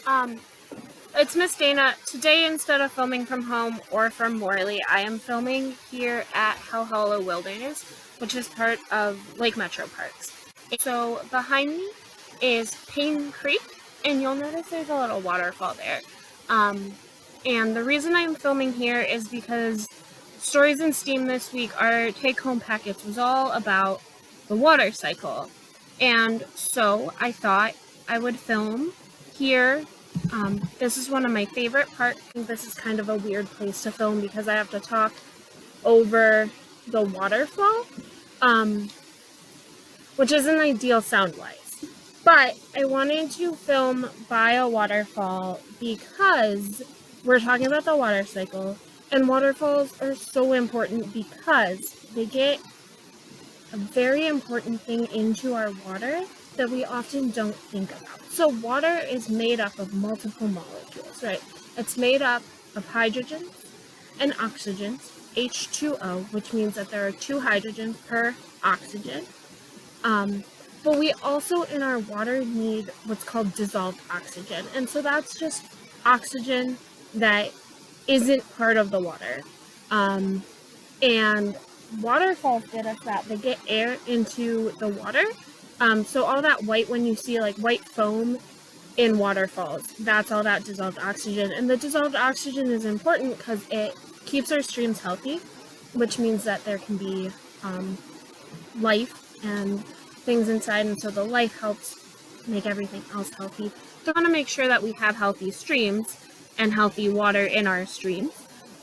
Um, it's Miss Dana. Today, instead of filming from home or from Morley, I am filming here at Hell Hollow Wilderness, which is part of Lake Metroparks. So behind me is Payne Creek, and you'll notice there's a little waterfall there. And the reason I'm filming here is because Stories in STEAM this week, our take-home package was all about the water cycle. And so I thought I would film here. This is one of my favorite parts. This is kind of a weird place to film because I have to talk over the waterfall, which isn't ideal sound-wise. But I wanted to film by a waterfall because we're talking about the water cycle, and waterfalls are so important because they get a very important thing into our water that we often don't think about. So water is made up of multiple molecules, right? It's made up of hydrogens and oxygens, H2O, which means that there are 2 hydrogens per oxygen. But we also in our water need what's called dissolved oxygen. And so that's just oxygen that isn't part of the water. And waterfalls get us that. They get air into the water. So all that white, when you see like white foam in waterfalls, that's all that dissolved oxygen. And the dissolved oxygen is important because it keeps our streams healthy, which means that there can be life and things inside, and so the life helps make everything else healthy. So we want to make sure that we have healthy streams and healthy water in our streams.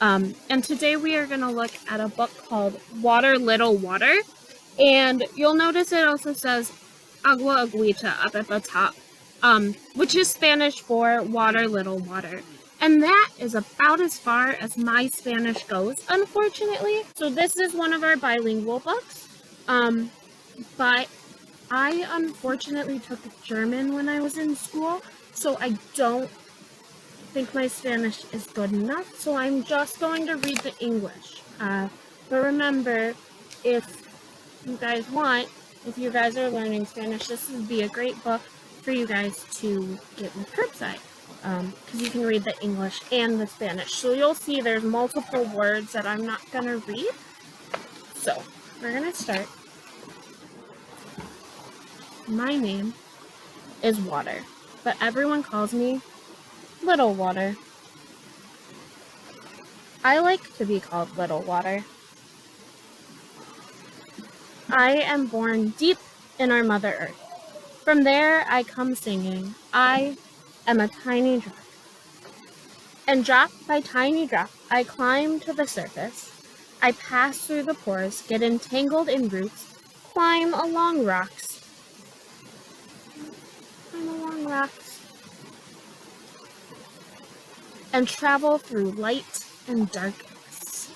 And today we are going to look at a book called Water, Little Water. And you'll notice it also says Agua Aguita up at the top, which is Spanish for water, little water. And that is about as far as my Spanish goes, unfortunately. So this is one of our bilingual books. But I unfortunately took German when I was in school, so I don't think my Spanish is good enough, so I'm just going to read the English. But remember, if you guys want, if you guys are learning Spanish, this would be a great book for you guys to get with curbside, because you can read the English and the Spanish. So you'll see there's multiple words that I'm not going to read. So we're going to start. My name is Water, but everyone calls me Little Water. I like to be called Little Water. I am born deep in our Mother Earth. From there I come singing. I am a tiny drop. And drop by tiny drop, I climb to the surface. I pass through the pores, get entangled in roots, climb along rocks, and travel through light and darkness.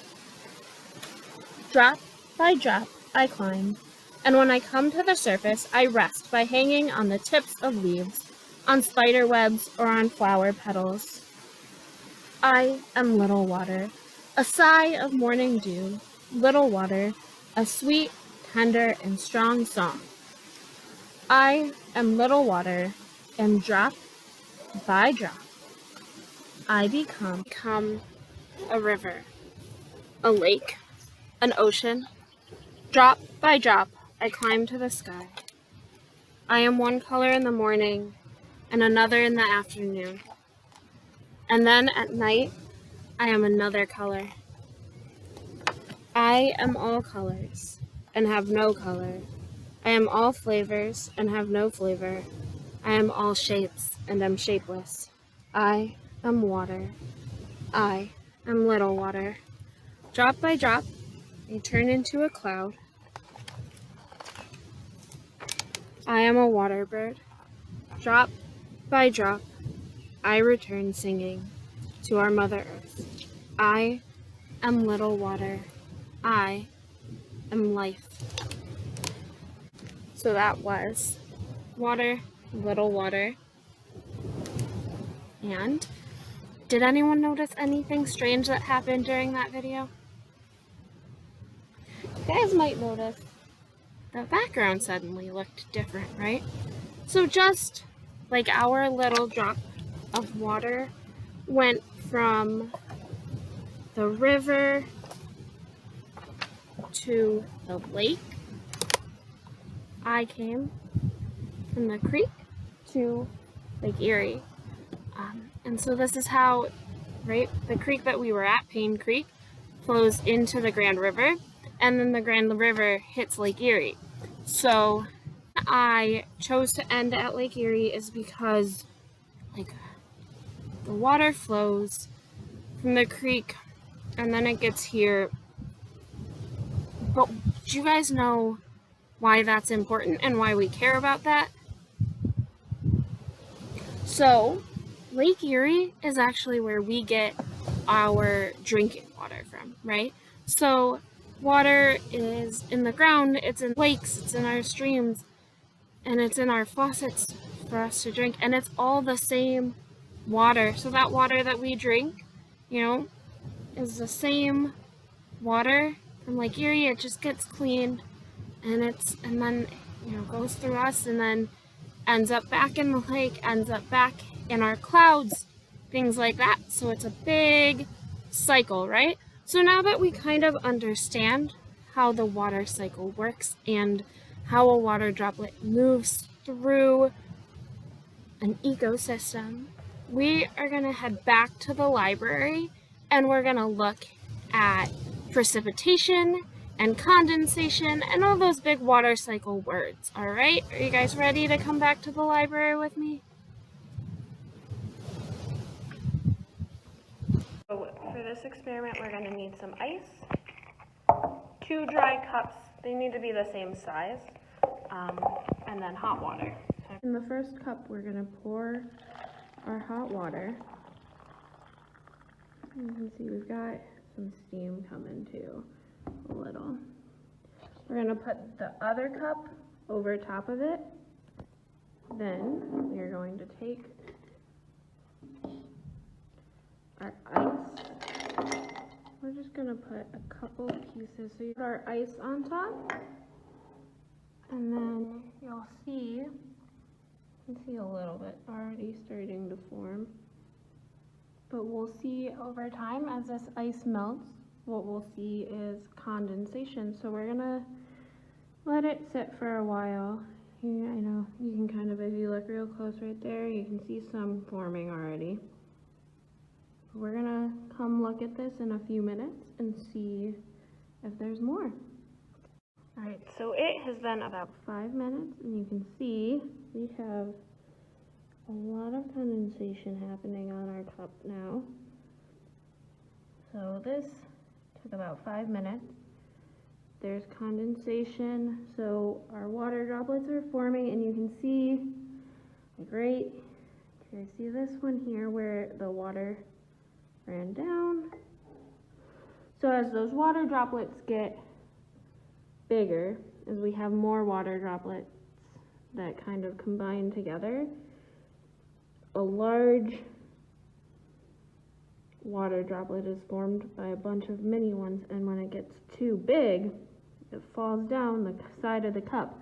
Drop by drop, I climb, and when I come to the surface, I rest by hanging on the tips of leaves, on spider webs, or on flower petals. I am Little Water, a sigh of morning dew, Little Water, a sweet, tender, and strong song. I am Little Water, and drop by drop, I become a river, a lake, an ocean. Drop by drop, I climb to the sky. I am one color in the morning and another in the afternoon. And then at night, I am another color. I am all colors and have no color. I am all flavors and have no flavor. I am all shapes and am shapeless. I am water. I am Little Water. Drop by drop, I turn into a cloud. I am a water bird. Drop by drop, I return singing to our Mother Earth. I am Little Water. I am life. So that was Water, Little Water. And did anyone notice anything strange that happened during that video? You guys might notice the background suddenly looked different, right? So just like our little drop of water went from the river to the lake. I came from the creek to Lake Erie. And so this is how, right, the creek that we were at, Payne Creek, flows into the Grand River, and then the Grand River hits Lake Erie. So I chose to end at Lake Erie is because like the water flows from the creek and then it gets here. But do you guys know why that's important and why we care about that? So Lake Erie is actually where we get our drinking water from, right? So water is in the ground, it's in lakes, it's in our streams, and it's in our faucets for us to drink, and it's all the same water. So that water that we drink, you know, is the same water from Lake Erie. It just gets cleaned and then, you know, goes through us and then ends up back in the lake, ends up back in our clouds, things like that. So it's a big cycle, right? So now that we kind of understand how the water cycle works and how a water droplet moves through an ecosystem, we are going to head back to the library and we're going to look at precipitation and condensation and all those big water cycle words. All right, are you guys ready to come back to the library with me? So for this experiment, we're going to need some ice, 2 dry cups, they need to be the same size, and then hot water. In the first cup, we're going to pour our hot water. You can see we've got some steam coming too, a little. We're going to put the other cup over top of it. Then we are going to take our ice. We're just going to put a couple pieces. So you put our ice on top, and then you'll see, you can see a little bit already starting to form. But we'll see over time as this ice melts, what we'll see is condensation. So we're gonna let it sit for a while. I know you can kind of, if you look real close right there, you can see some forming already. We're gonna come look at this in a few minutes and see if there's more. All right, so it has been about 5 minutes and you can see we have a lot of condensation happening on our cup now. So this took about 5 minutes. There's condensation, so our water droplets are forming, and you can see, great, you guys see this one here where the water ran down. So as those water droplets get bigger, as we have more water droplets that kind of combine together, a large water droplet is formed by a bunch of mini ones, and when it gets too big, it falls down the side of the cup,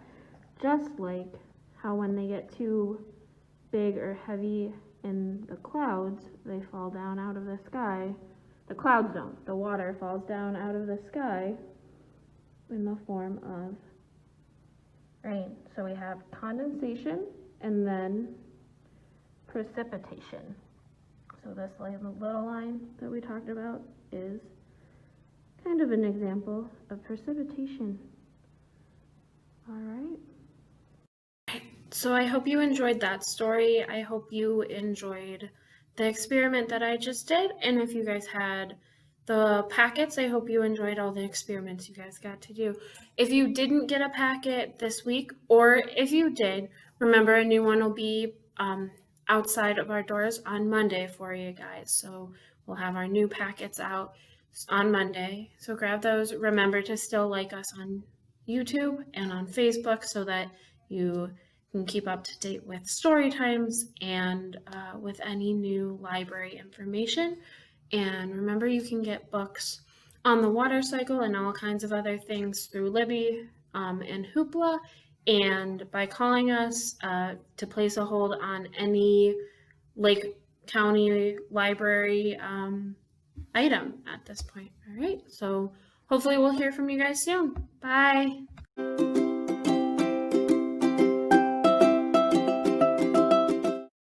just like how when they get too big or heavy in the clouds, they fall down out of the sky. The clouds don't. The water falls down out of the sky in the form of rain. So we have condensation and then precipitation. So this little line that we talked about is kind of an example of precipitation. All right. So I hope you enjoyed that story. I hope you enjoyed the experiment that I just did. And if you guys had the packets, I hope you enjoyed all the experiments you guys got to do. If you didn't get a packet this week, or if you did, remember a new one will be outside of our doors on Monday for you guys. So we'll have our new packets out on Monday. So grab those. Remember to still like us on YouTube and on Facebook so that you can keep up to date with story times and with any new library information. And remember, you can get books on the water cycle and all kinds of other things through Libby and Hoopla, and by calling us to place a hold on any Lake county library item at this point. All right, so hopefully we'll hear from you guys soon. Bye.